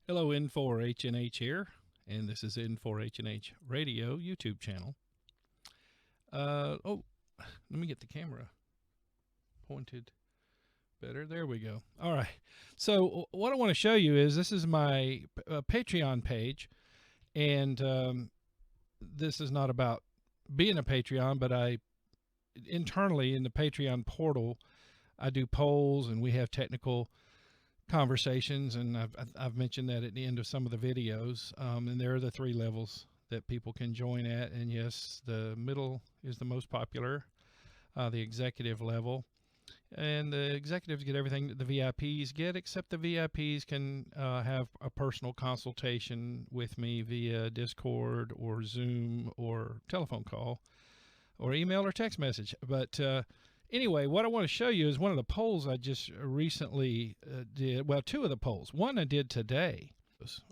Hello, N4HNH here, and this is N4HNH Radio YouTube channel. Oh, let me get the camera pointed better. There we go. All right. So what I want to show you is this is my Patreon page, and this is not about being a Patreon, but I internally in the Patreon portal, I do polls and we have technical conversations, and I've mentioned that at the end of some of the videos. And there are the three levels that people can join at, and yes, the middle is the most popular, the executive level, and the executives get everything that the VIPs get, except the VIPs can have a personal consultation with me via Discord or Zoom or telephone call or email or text message. But anyway, what I want to show you is one of the polls I just recently did. Well, two of the polls. One I did today.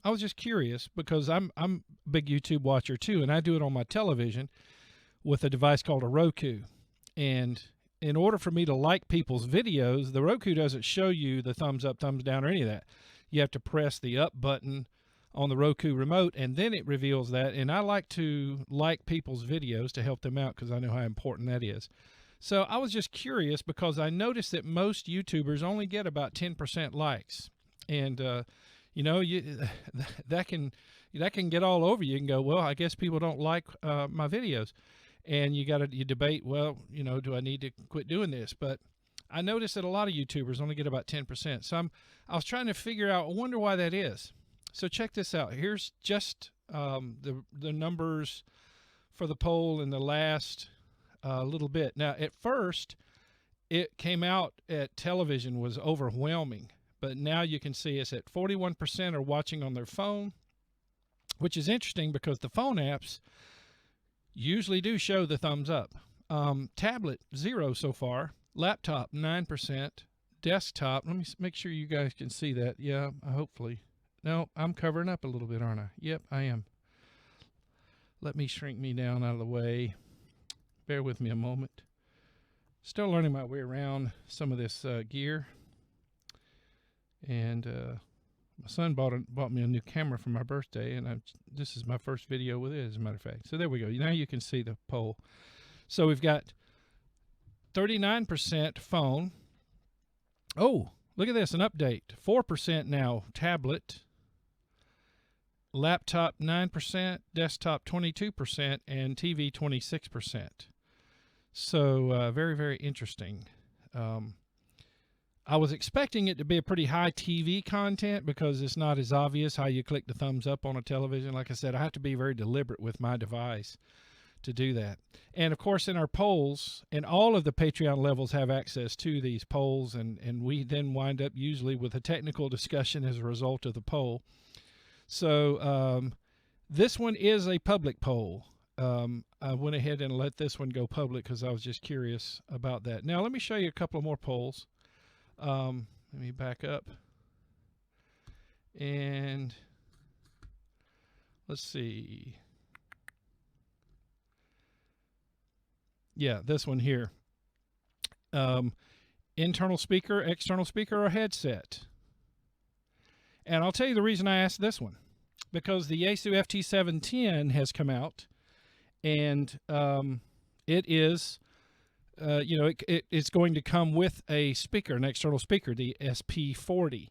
I was just curious because I'm a big YouTube watcher too, and I do it on my television with a device called a Roku. And in order for me to like people's videos, the Roku doesn't show you the thumbs up, thumbs down, or any of that. You have to press the up button on the Roku remote, and then it reveals that. And I like to like people's videos to help them out because I know how important that is. So I was just curious because I noticed that most YouTubers only get about 10% likes, and you know, that can get all over you and go, well, I guess people don't like my videos, and you debate, well, you know, do I need to quit doing this? But I noticed that a lot of YouTubers only get about 10%. So I was trying to figure out, I wonder why that is. So check this out. Here's just the numbers for the poll in the last little bit. Now, at first, it came out at television was overwhelming, but now you can see it's at 41% are watching on their phone, which is interesting because the phone apps usually do show the thumbs up. Tablet, 0 so far. Laptop, 9%. Desktop, let me make sure you guys can see that. Yeah, hopefully. No, I'm covering up a little bit, aren't I? Yep, I am. Let me shrink me down out of the way. Bear with me a moment. Still learning my way around some of this gear. And my son bought me a new camera for my birthday, and this is my first video with it, as a matter of fact. So there we go. Now you can see the poll. So we've got 39% phone. Oh, look at this, an update. 4% now tablet. Laptop 9%, desktop 22%, and TV 26%. So very, very interesting. I was expecting it to be a pretty high TV content because it's not as obvious how you click the thumbs up on a television. Like I said, I have to be very deliberate with my device to do that. And of course, in our polls, and all of the Patreon levels have access to these polls, and we then wind up usually with a technical discussion as a result of the poll. So this one is a public poll. I went ahead and let this one go public because I was just curious about that. Now let me show you a couple of more polls. Let me back up. And let's see. Yeah, this one here. Internal speaker, external speaker, or headset. And I'll tell you the reason I asked this one. Because the Yaesu FT710 has come out, and it is, you know, it's going to come with a speaker, an external speaker, the SP40.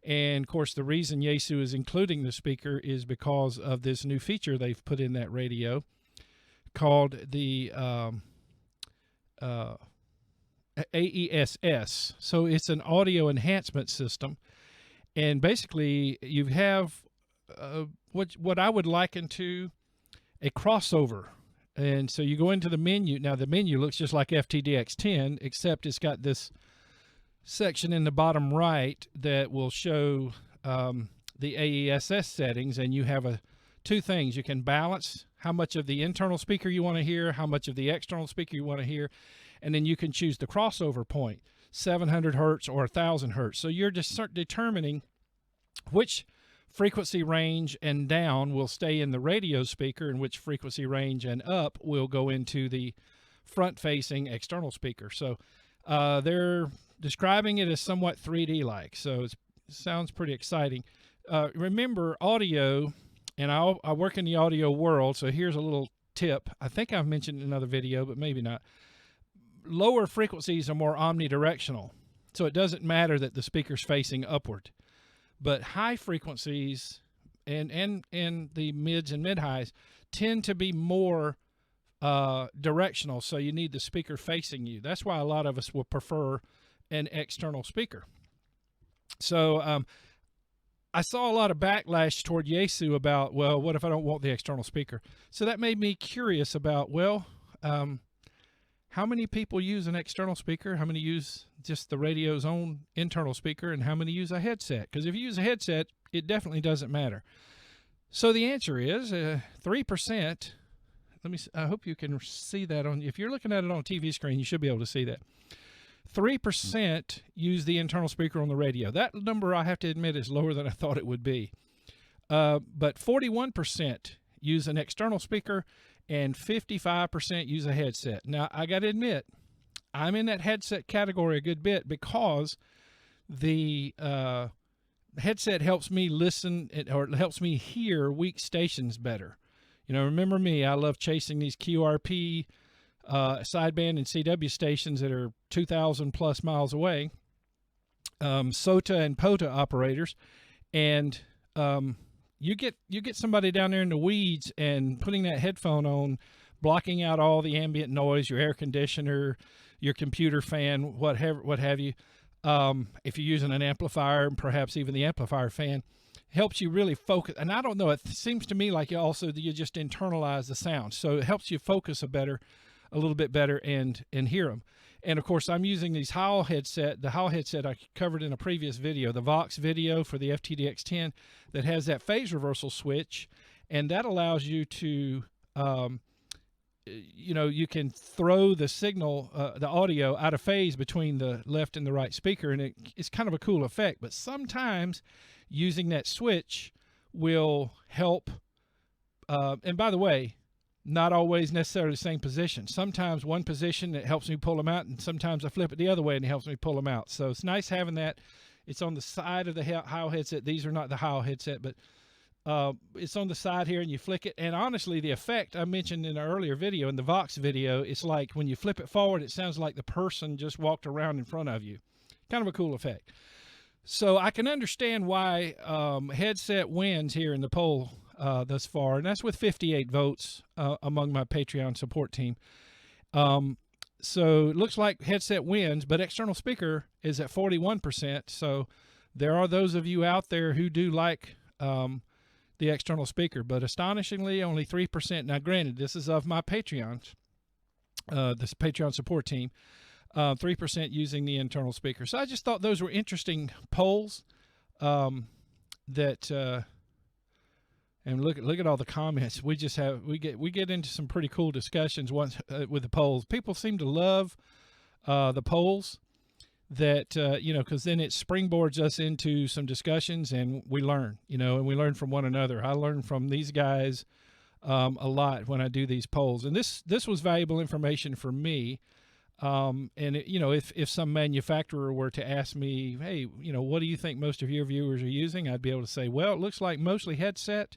And of course, the reason Yaesu is including the speaker is because of this new feature they've put in that radio called the AESS. So it's an audio enhancement system, and basically you have what I would liken to a crossover. And so you go into the menu. Now the menu looks just like FTDX10, except it's got this section in the bottom right that will show the AESS settings, and you have two things. You can balance how much of the internal speaker you want to hear, how much of the external speaker you want to hear, and then you can choose the crossover point, 700 hertz or 1000 hertz. So you're just determining which frequency range and down will stay in the radio speaker, and which frequency range and up will go into the front-facing external speaker. So they're describing it as somewhat 3D-like, so it sounds pretty exciting. remember audio, and I work in the audio world, so here's a little tip. I think I've mentioned in another video, but maybe not. Lower frequencies are more omnidirectional, so it doesn't matter that the speaker's facing upward. But high frequencies and the mids and mid-highs tend to be more directional, so you need the speaker facing you. That's why a lot of us will prefer an external speaker. So I saw a lot of backlash toward Yaesu about, well, what if I don't want the external speaker? So that made me curious about, well, how many people use an external speaker? How many use just the radio's own internal speaker? And how many use a headset? Because if you use a headset, it definitely doesn't matter. So the answer is 3%. I hope you can see that on, if you're looking at it on a TV screen, you should be able to see that. 3% use the internal speaker on the radio. That number, I have to admit, is lower than I thought it would be. But 41% use an external speaker, and 55% use a headset. Now, I got to admit, I'm in that headset category a good bit because the headset helps me listen, or it helps me hear weak stations better. You know, remember me, I love chasing these QRP sideband and CW stations that are 2,000 plus miles away, SOTA and POTA operators, and you get somebody down there in the weeds, and putting that headphone on, blocking out all the ambient noise, your air conditioner, your computer fan, what have you. If you're using an amplifier, and perhaps even the amplifier fan, helps you really focus. And I don't know, it seems to me like you just internalize the sound, so it helps you focus a little bit better and hear them. And of course, I'm using these Heil headset, the Heil headset I covered in a previous video, the Vox Video for the FTDX10, that has that phase reversal switch, and that allows you to, you can throw the signal, the audio out of phase between the left and the right speaker, and it's kind of a cool effect. But sometimes using that switch will help. And by the way, not always necessarily the same position. Sometimes one position that helps me pull them out, and sometimes I flip it the other way and it helps me pull them out. So it's nice having that. It's on the side of the Heil headset. These are not the Heil headset, but it's on the side here, and you flick it. And honestly, the effect I mentioned in an earlier video, in the Vox video, it's like when you flip it forward, it sounds like the person just walked around in front of you. Kind of a cool effect. So I can understand why headset wins here in the poll thus far, and that's with 58 votes among my Patreon support team. So it looks like headset wins, but external speaker is at 41%. So there are those of you out there who do like the external speaker, but astonishingly only 3%. Now granted, this is of my Patreons, this Patreon support team, 3% using the internal speaker. So I just thought those were interesting polls and look at all the comments. We get into some pretty cool discussions once with the polls. People seem to love the polls, that because then it springboards us into some discussions, and we learn, and we learn from one another. I learn from these guys a lot when I do these polls, and this was valuable information for me. And if some manufacturer were to ask me, hey, what do you think most of your viewers are using, I'd be able to say, well, it looks like mostly headset,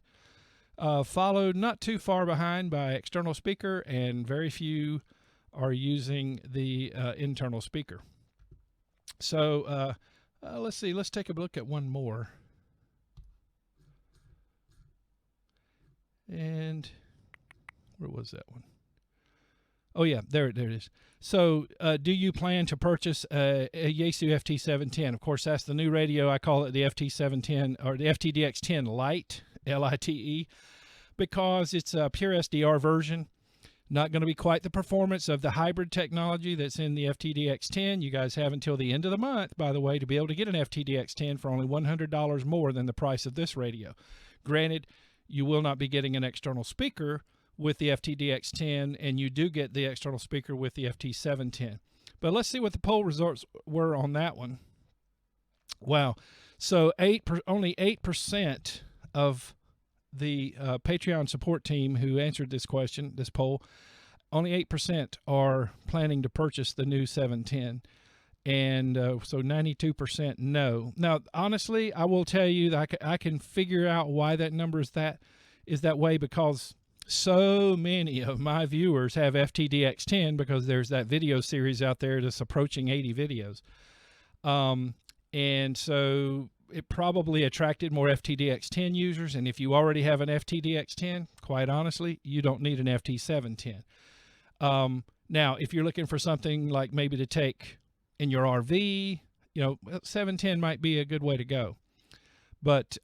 followed not too far behind by external speaker, and very few are using the internal speaker. So let's see, let's take a look at one more. And where was that one? Oh yeah, there it is. So do you plan to purchase a Yaesu FT710? Of course, that's the new radio. I call it the FT710, or the FTDX10 Lite, L-I-T-E, because it's a pure SDR version. Not going to be quite the performance of the hybrid technology that's in the FTDX10. You guys have until the end of the month, by the way, to be able to get an FTDX10 for only $100 more than the price of this radio. Granted, you will not be getting an external speaker with the FTDX10, and you do get the external speaker with the FT710. But let's see what the poll results were on that one. Wow. So only 8% of the Patreon support team who answered this question, this poll, only 8% are planning to purchase the new 710. And so 92% no. Now, honestly, I will tell you that I can figure out why that number is that way, because so many of my viewers have FTDX10, because there's that video series out there that's approaching 80 videos. And so it probably attracted more FTDX10 users. And if you already have an FTDX10, quite honestly, you don't need an FT710. Now, if you're looking for something like maybe to take in your RV, 710 might be a good way to go. But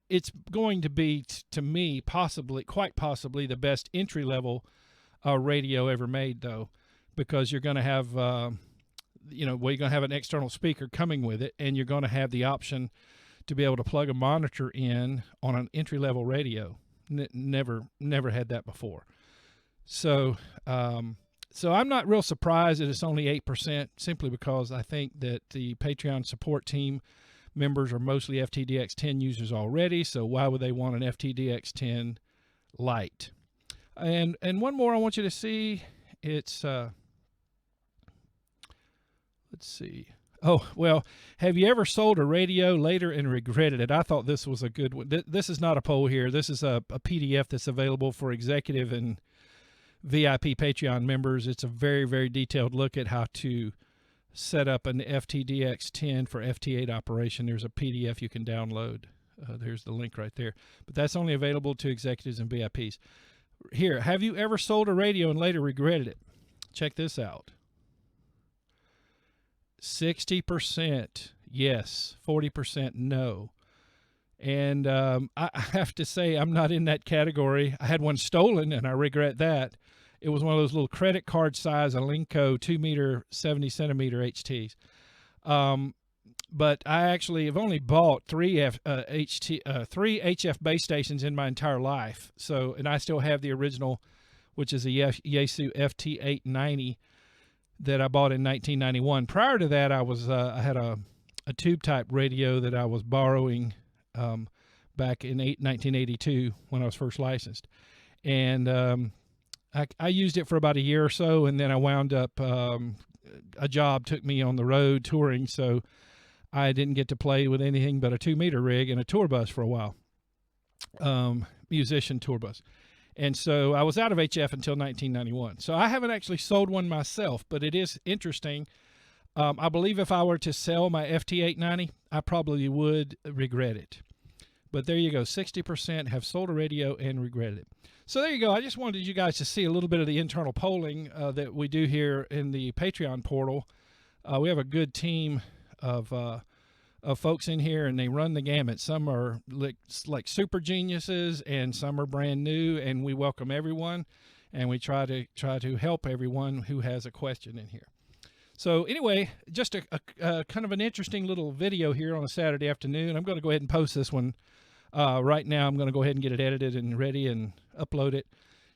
it's going to be, to me, quite possibly the best entry-level radio ever made, though, because you're going to have, you're going to have an external speaker coming with it, and you're going to have the option to be able to plug a monitor in on an entry-level radio. Never had that before. So, so I'm not real surprised that it's only 8%, simply because I think that the Patreon support team members are mostly FTDX10 users already, so why would they want an FTDX10 Lite? And one more I want you to see. It's let's see. Oh, well, have you ever sold a radio later and regretted it? I thought this was a good one. This is not a poll here. This is a PDF that's available for executive and VIP Patreon members. It's a very, very detailed look at how to set up an FTDX10 for FT8 operation. There's a PDF you can download. There's the link right there. But that's only available to executives and VIPs. Here, have you ever sold a radio and later regretted it? Check this out. 60% yes, 40% no. And I have to say, I'm not in that category. I had one stolen, and I regret that. It was one of those little credit card size Alinco 2-meter, 70-centimeter HTs. But I actually have only bought three HF base stations in my entire life. So, and I still have the original, which is a Yaesu FT890 that I bought in 1991. Prior to that, I had a tube type radio that I was borrowing back in 1982 when I was first licensed, and I used it for about a year or so, and then I wound up a job took me on the road touring, so I didn't get to play with anything but a 2-meter rig and a tour bus for a while, musician tour bus. And so I was out of HF until 1991. So I haven't actually sold one myself, but it is interesting. I believe if I were to sell my FT890, I probably would regret it. But there you go. 60% have sold a radio and regretted it. So there you go. I just wanted you guys to see a little bit of the internal polling that we do here in the Patreon portal. We have a good team of folks in here, and they run the gamut. Some are like super geniuses, and some are brand new, and we welcome everyone, and we try to help everyone who has a question in here. So anyway, just a kind of an interesting little video here on a Saturday afternoon. I'm going to go ahead and post this one right now. I'm going to go ahead and get it edited and ready and upload it.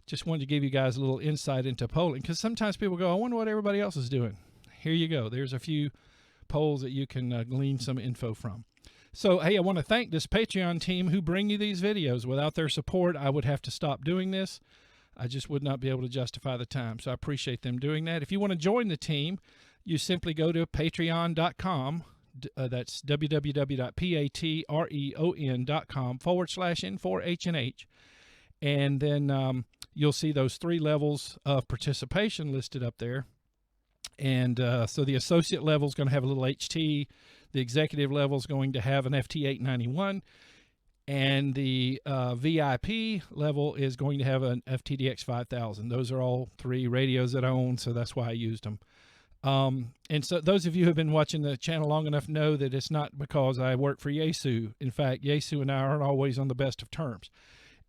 Just wanted to give you guys a little insight into polling, because sometimes people go, I wonder what everybody else is doing. Here you go. There's a few polls that you can glean some info from. So, hey, I want to thank this Patreon team who bring you these videos. Without their support, I would have to stop doing this. I just would not be able to justify the time. So I appreciate them doing that. If you want to join the team, you simply go to patreon.com. That's www.patreon.com/N4HNH. And then you'll see those 3 levels of participation listed up there. And so the associate level is going to have a little HT. The executive level is going to have an FT891. And the VIP level is going to have an FTDX 5000. Those are all 3 radios that I own, so that's why I used them. And so those of you who have been watching the channel long enough know that it's not because I work for Yaesu. In fact, Yaesu and I aren't always on the best of terms.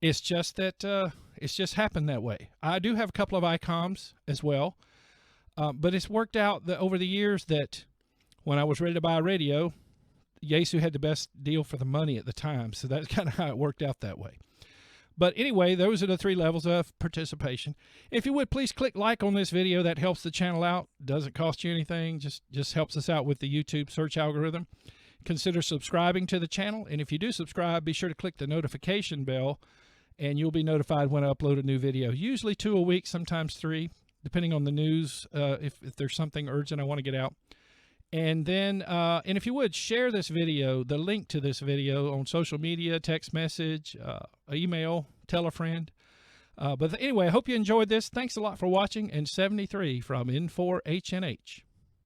It's just that it's just happened that way. I do have a couple of ICOMs as well. But it's worked out that over the years that when I was ready to buy a radio, Yaesu had the best deal for the money at the time. So that's kind of how it worked out that way. But anyway, those are the 3 levels of participation. If you would, please click like on this video. That helps the channel out. Doesn't cost you anything. Just helps us out with the YouTube search algorithm. Consider subscribing to the channel. And if you do subscribe, be sure to click the notification bell, and you'll be notified when I upload a new video. Usually 2 a week, sometimes 3. Depending on the news, if there's something urgent I want to get out. And then, and if you would, share this video, the link to this video on social media, text message, email, tell a friend. But anyway, I hope you enjoyed this. Thanks a lot for watching. And 73 from N4HNH.